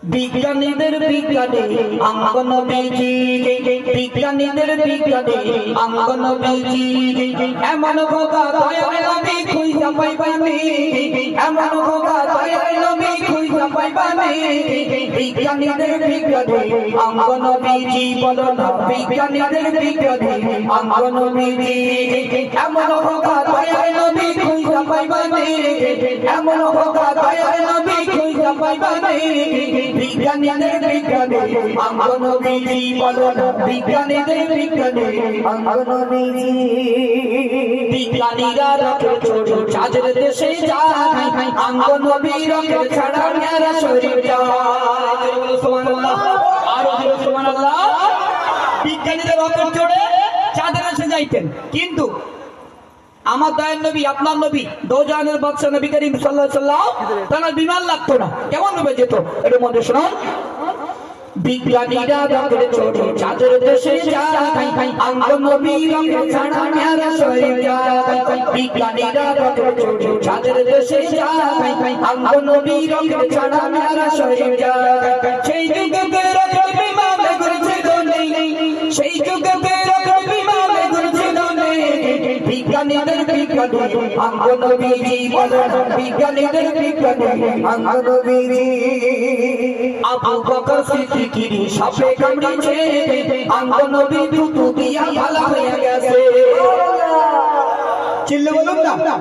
বিজ্ঞানীদের বিজ্ঞানে অঙ্গন বীজি, বিজ্ঞানীদের বিজ্ঞানে অঙ্গন বীজি, এমন খোকা দয়াল নবী খুঁজা পাইবানি, এমন খোকা দয়াল নবী খুঁজা পাইবানি। বিজ্ঞানীদের বিজ্ঞানে অঙ্গন বীজি, বলো না বিজ্ঞানীদের বিজ্ঞানে অঙ্গন বীজি, এমন খোকা দয়াল নবী খুঁজা পাইবানি, এমন খোকা দয়াল নবী খুঁজা পাইবানি। বিজ্ঞানীদের বিজ্ঞানে অঙ্গন বীজি, বলো না বিজ্ঞানীদের বিজ্ঞানে অঙ্গন বীজি। বিজ্ঞানীরা রকেট ছোট চাঁদের দেশে যায়, অঙ্গন বীরকে ছাড়া মেরা শরীর যায়। সুবহানাল্লাহ, আরো জোরে সুবহানাল্লাহ। বিজ্ঞানীরা রকেট চড়ে চাঁদের দেশে যাইতেন, কিন্তু আমার দয়ার নবী, আপনার নবী, দোজাহানের বাদশা নবী করিম সাল্লাল্লাহু আলাইহি ওয়াসাল্লাম, তার বিমান লাগতো না। কেমন ভাবে যেত এর মধ্যে শুনুন। বিজ্ঞানীরা রকেট চড়ে চাঁদের দেশে যায়, অঙ্গন বীরকে ছাড়া মেরা শরীর যায়। বিজ্ঞানীরা রকেট চড়ে চাঁদের দেশে যায়, অঙ্গন বীরকে ছাড়া মেরা শরীর যায়। সেই যুগে রকেট বিমানে ঘুরছিল নেই, সেই যুগে রকেট বিমানে ঘুরছিল নেই। বিজ্ঞানীদের বিজ্ঞানে অঙ্গন বীজি, বলো না বিজ্ঞানীদের বিজ্ঞানে অঙ্গন বীজি। আবু বকর সিদ্দিকীর সাপে কামড়েছে, অঙ্গন বীর থুতু দিয়া ভালো হয়ে গেছে। চিল্লে বলুন না।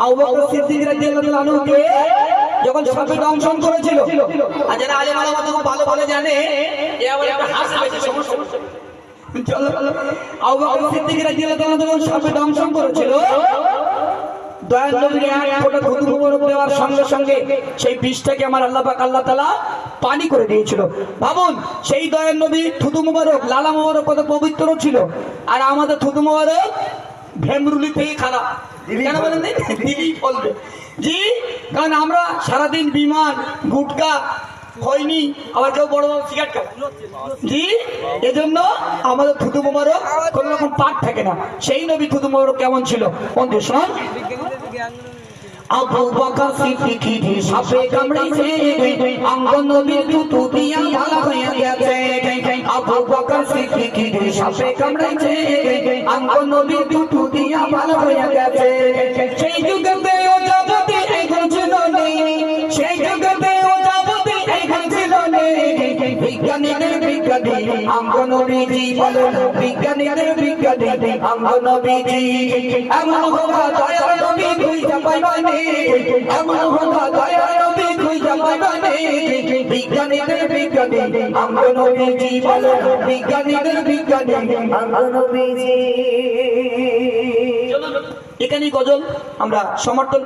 আবু বকর সিদ্দিক রাদিয়াল্লাহু আনহুকে যখন সাপে দংশন করেছিল, আর যারা আলেম ওলামা তো ভালো ভালো জানে, এ আবার একটা হাসি পেয়েছে সমস্যা। চলো, আবু বকর সিদ্দিক রাদিয়াল্লাহু আনহু যখন সাপে দংশন করেছিল, দয়াল নবীর এক ফোঁটা থুতু মোবারক দেওয়ার সঙ্গে সঙ্গে সেই বিষটাকে আমার আল্লাহ পাক আল্লাহ তাআলা পানি করে দিয়েছিল। ভাবুন, সেই দয়াল নবীর থুতু মোবারক, লালা মোবারক কত পবিত্র ছিল, আর আমাদের থুতু মোবারক ভেমরুলি থেকে খারাপ। কেন বলেন? দিলি বলবে জি, কারণ আমরা সারাদিন বিমান, গুটকা, হয়নি, আবার কেউ বড় বড় সিগারেট খায় জি, এজন্য আমাদের থুতু মোবারক কোন রকম পাক থাকে না। সেই নবী থুতু মোবারক কেমন ছিল বন্ধু শোন। আবু বকর সিদ্দিকীর সাপে কামড়েছে, অঙ্গন নবীর থুতু দিয়া ভালো হয়ে গেছে। আবু বকর সিদ্দিকীর সাপে কামড়েছে, অঙ্গন নবীর থুতু দিয়া ভালো হয়ে গেছে। সেই যুগেতে ও জগতে এখন ছিল নেই, সেই যুগেতে ও জগতে এখন ছিল নেই। বিজ্ঞানীদের বিজ্ঞানী অঙ্গন বীজি, বলো না বিজ্ঞানীদের বিজ্ঞানী অঙ্গন বীজি। এমন খোকা দয়াল নবী খুঁজা পাইবানি, এমন খোকা দয়াল নবী খুঁজা পাইবানি। বিজ্ঞানীদের বিজ্ঞানী অঙ্গন বীজি, বলো না বিজ্ঞানীদের বিজ্ঞানী অঙ্গন বীজি। এখানেই গজল আমরা সমর্থন